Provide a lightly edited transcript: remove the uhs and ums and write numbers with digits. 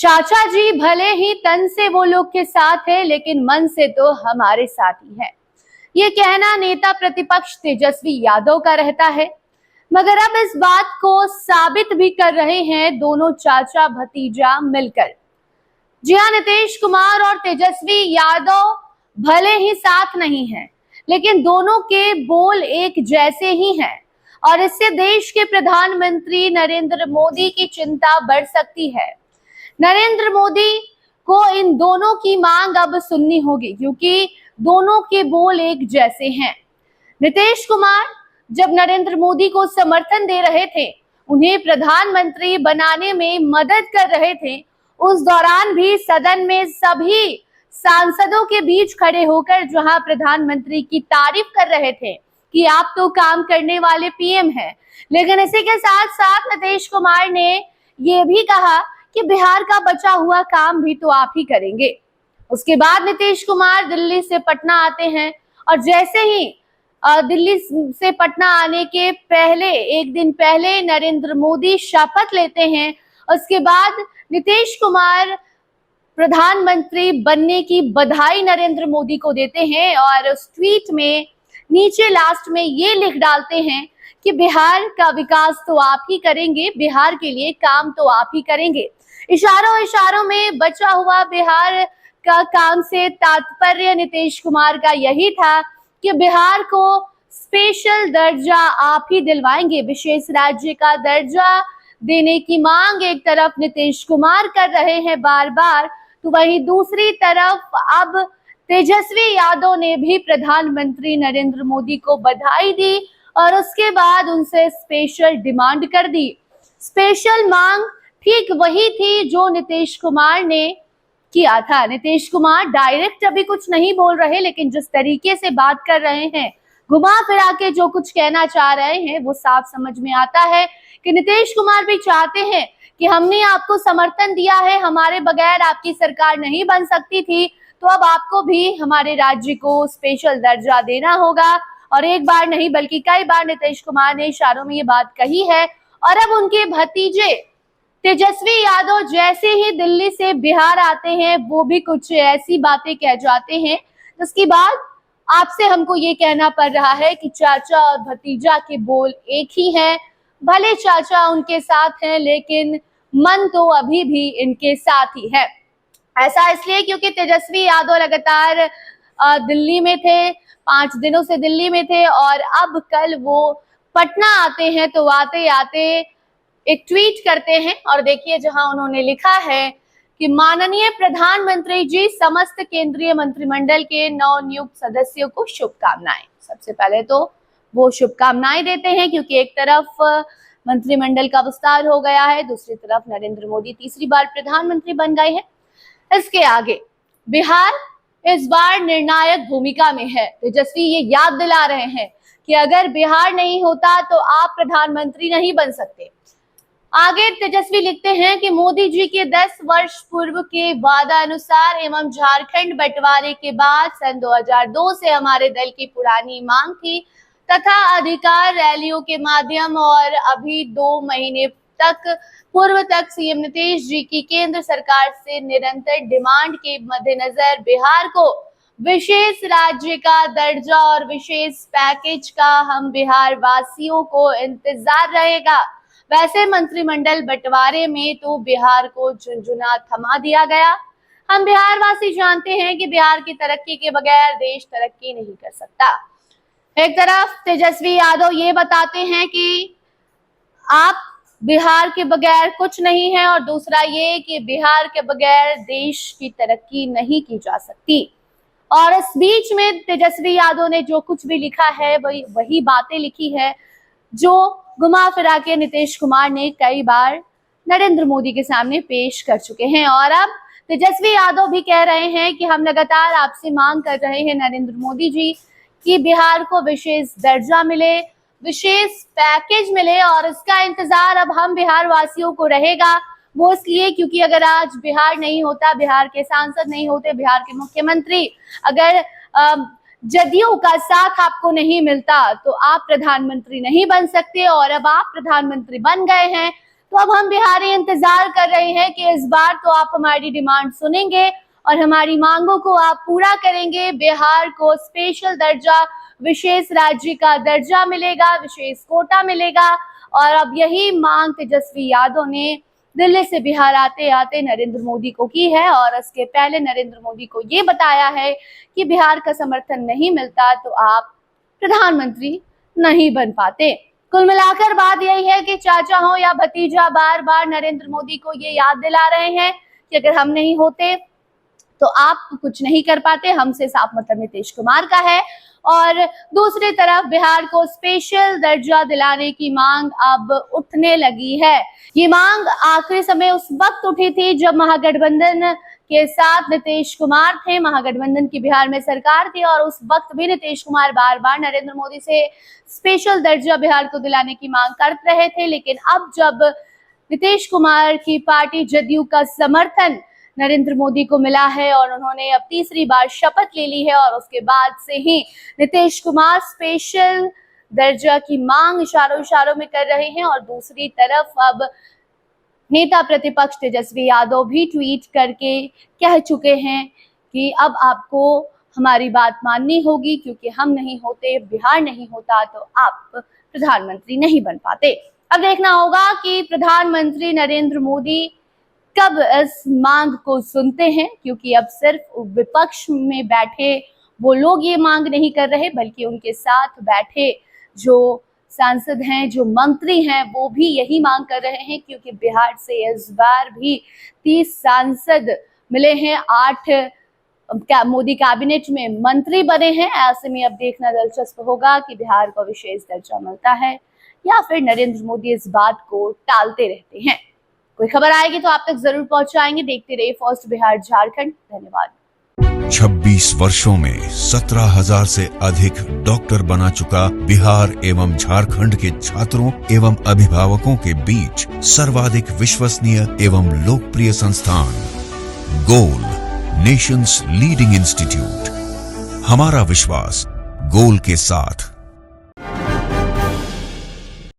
चाचा जी भले ही तन से वो लोग के साथ है, लेकिन मन से तो हमारे साथ ही है। ये कहना नेता प्रतिपक्ष तेजस्वी यादव का रहता है, मगर अब इस बात को साबित भी कर रहे हैं दोनों चाचा भतीजा मिलकर। जी हाँ, नीतीश कुमार और तेजस्वी यादव भले ही साथ नहीं हैं, लेकिन दोनों के बोल एक जैसे ही हैं और इससे देश के प्रधानमंत्री नरेंद्र मोदी की चिंता बढ़ सकती है। नरेंद्र मोदी को इन दोनों की मांग अब सुननी होगी, क्योंकि दोनों के बोल एक जैसे हैं। नीतीश कुमार जब नरेंद्र मोदी को समर्थन दे रहे थे, उन्हें प्रधानमंत्री बनाने में मदद कर रहे थे, उस दौरान भी सदन में सभी सांसदों के बीच खड़े होकर जहां प्रधानमंत्री की तारीफ कर रहे थे कि आप तो काम करने वाले पीएम हैं, लेकिन इसी के साथ साथ नीतीश कुमार ने ये भी कहा कि बिहार का बचा हुआ काम भी तो आप ही करेंगे। उसके बाद नीतीश कुमार दिल्ली से पटना आते हैं और जैसे ही दिल्ली से पटना आने के पहले एक दिन पहले नरेंद्र मोदी शपथ लेते हैं। उसके बाद नीतीश कुमार प्रधानमंत्री बनने की बधाई नरेंद्र मोदी को देते हैं और उस ट्वीट में नीचे लास्ट में ये लिख डालते हैं कि बिहार का विकास तो आप ही करेंगे, बिहार के लिए काम तो आप ही करेंगे। इशारों में बचा हुआ बिहार का काम से तात्पर्य नीतीश कुमार का यही था कि बिहार को स्पेशल दर्जा आप ही दिलवाएंगे। विशेष राज्य का दर्जा देने की मांग एक तरफ नीतीश कुमार कर रहे हैं बार बार, तो वहीं दूसरी तरफ अब तेजस्वी यादव ने भी प्रधानमंत्री नरेंद्र मोदी को बधाई दी और उसके बाद उनसे स्पेशल डिमांड कर दी। स्पेशल मांग ठीक वही थी जो नीतीश कुमार ने किया था। नीतीश कुमार डायरेक्ट अभी कुछ नहीं बोल रहे, लेकिन जिस तरीके से बात कर रहे हैं, घुमा फिरा के जो कुछ कहना चाह रहे हैं, वो साफ समझ में आता है कि नीतीश कुमार भी चाहते हैं कि हमने आपको समर्थन दिया है, हमारे बगैर आपकी सरकार नहीं बन सकती थी, तो अब आपको भी हमारे राज्य को स्पेशल दर्जा देना होगा। और एक बार नहीं बल्कि कई बार नीतीश कुमार ने इशारों में ये बात कही है। और अब उनके भतीजे तेजस्वी यादव जैसे ही दिल्ली से बिहार आते हैं, वो भी कुछ ऐसी बातें कह जाते हैं जिसकी बात आपसे हमको ये कहना पड़ रहा है कि चाचा और भतीजा के बोल एक ही हैं। भले चाचा उनके साथ हैं, लेकिन मन तो अभी भी इनके साथ ही है। ऐसा इसलिए क्योंकि तेजस्वी यादव लगातार दिल्ली में थे, 5 दिनों से दिल्ली में थे और अब कल वो पटना आते हैं, तो आते आते एक ट्वीट करते हैं और देखिए जहां उन्होंने लिखा है कि माननीय प्रधानमंत्री जी, समस्त केंद्रीय मंत्रिमंडल के नवनियुक्त सदस्यों को शुभकामनाएं। सबसे पहले तो वो शुभकामनाएं देते हैं क्योंकि एक तरफ मंत्रिमंडल का विस्तार हो गया है, दूसरी तरफ नरेंद्र मोदी तीसरी बार प्रधानमंत्री बन गए हैं। इसके आगे बिहार इस बार निर्णायक भूमिका में है। तेजस्वी ये याद दिला रहे हैं कि अगर बिहार नहीं होता तो आप प्रधानमंत्री नहीं बन सकते। आगे तेजस्वी लिखते हैं कि मोदी जी के 10 वर्ष पूर्व के वादा अनुसार एवं झारखंड बंटवारे के बाद सन 2002 से हमारे दल की पुरानी मांग थी तथा अधिकार रैलियों के माध्यम और अभी 2 महीने तक पूर्व तक सीएम नीतीश जी की केंद्र सरकार से निरंतर डिमांड के मद्देनजर बिहार को विशेष राज्य का दर्जा और विशेष पैकेज का हम बिहार वासियों को इंतजार रहेगा। वैसे मंत्रिमंडल बंटवारे में तो बिहार को झुनझुना थमा दिया गया। हम बिहार वासी जानते हैं कि बिहार की तरक्की के बगैर देश तरक्की नहीं कर सकता। एक तरफ तेजस्वी यादव ये बताते हैं कि आप बिहार के बगैर कुछ नहीं है और दूसरा ये कि बिहार के बगैर देश की तरक्की नहीं की जा सकती। और इस बीच में तेजस्वी यादव ने जो कुछ भी लिखा है वही बातें लिखी है जो घुमा फिरा के नीतीश कुमार ने कई बार नरेंद्र मोदी के सामने पेश कर चुके हैं। और अब तेजस्वी यादव भी कह रहे हैं कि हम लगातार आपसे मांग कर रहे हैं नरेंद्र मोदी जी कि बिहार को विशेष दर्जा मिले, विशेष पैकेज मिले और इसका इंतजार अब हम बिहार वासियों को रहेगा। वो इसलिए क्योंकि अगर आज बिहार नहीं होता, बिहार के सांसद नहीं होते, बिहार के मुख्यमंत्री अगर जदयू का साथ आपको नहीं मिलता तो आप प्रधानमंत्री नहीं बन सकते। और अब आप प्रधानमंत्री बन गए हैं तो अब हम बिहारी इंतजार कर रहे हैं कि इस बार तो आप हमारी डिमांड सुनेंगे और हमारी मांगों को आप पूरा करेंगे। बिहार को स्पेशल दर्जा, विशेष राज्य का दर्जा मिलेगा, विशेष कोटा मिलेगा। और अब यही मांग तेजस्वी यादव ने दिल्ली से बिहार आते आते नरेंद्र मोदी को की है और इसके पहले नरेंद्र मोदी को ये बताया है कि बिहार का समर्थन नहीं मिलता तो आप प्रधानमंत्री नहीं बन पाते। कुल मिलाकर बात यही है कि चाचा हो या भतीजा, बार बार नरेंद्र मोदी को ये याद दिला रहे हैं कि अगर हम नहीं होते तो आप कुछ नहीं कर पाते। हमसे साफ मतलब नीतीश कुमार का है। और दूसरी तरफ बिहार को स्पेशल दर्जा दिलाने की मांग अब उठने लगी है। ये मांग आखिरी समय उस वक्त उठी थी जब महागठबंधन के साथ नीतीश कुमार थे, महागठबंधन की बिहार में सरकार थी और उस वक्त भी नीतीश कुमार बार बार नरेंद्र मोदी से स्पेशल दर्जा बिहार को दिलाने की मांग कर रहे थे। लेकिन अब जब नीतीश कुमार की पार्टी जदयू का समर्थन नरेंद्र मोदी को मिला है और उन्होंने अब तीसरी बार शपथ ले ली है और उसके बाद से ही नीतीश कुमार स्पेशल दर्जा की मांग इशारों में कर रहे हैं। और दूसरी तरफ अब नेता प्रतिपक्ष तेजस्वी यादव भी ट्वीट करके कह चुके हैं कि अब आपको हमारी बात माननी होगी, क्योंकि हम नहीं होते, बिहार नहीं होता तो आप प्रधानमंत्री नहीं बन पाते। अब देखना होगा कि प्रधानमंत्री नरेंद्र मोदी कब इस मांग को सुनते हैं, क्योंकि अब सिर्फ विपक्ष में बैठे वो लोग ये मांग नहीं कर रहे, बल्कि उनके साथ बैठे जो सांसद हैं, जो मंत्री हैं, वो भी यही मांग कर रहे हैं। क्योंकि बिहार से इस बार भी 30 सांसद मिले हैं, 8 मोदी कैबिनेट में मंत्री बने हैं। ऐसे में अब देखना दिलचस्प होगा कि बिहार को विशेष दर्जा मिलता है या फिर नरेंद्र मोदी इस बात को टालते रहते हैं। कोई खबर आएगी तो आप तक जरूर पहुंचाएंगे। देखते रहिए फर्स्ट बिहार झारखंड। धन्यवाद। 26 वर्षों में 17,000 से अधिक डॉक्टर बना चुका बिहार एवं झारखंड के छात्रों एवं अभिभावकों के बीच सर्वाधिक विश्वसनीय एवं लोकप्रिय संस्थान गोल, नेशंस लीडिंग इंस्टीट्यूट। हमारा विश्वास गोल के साथ।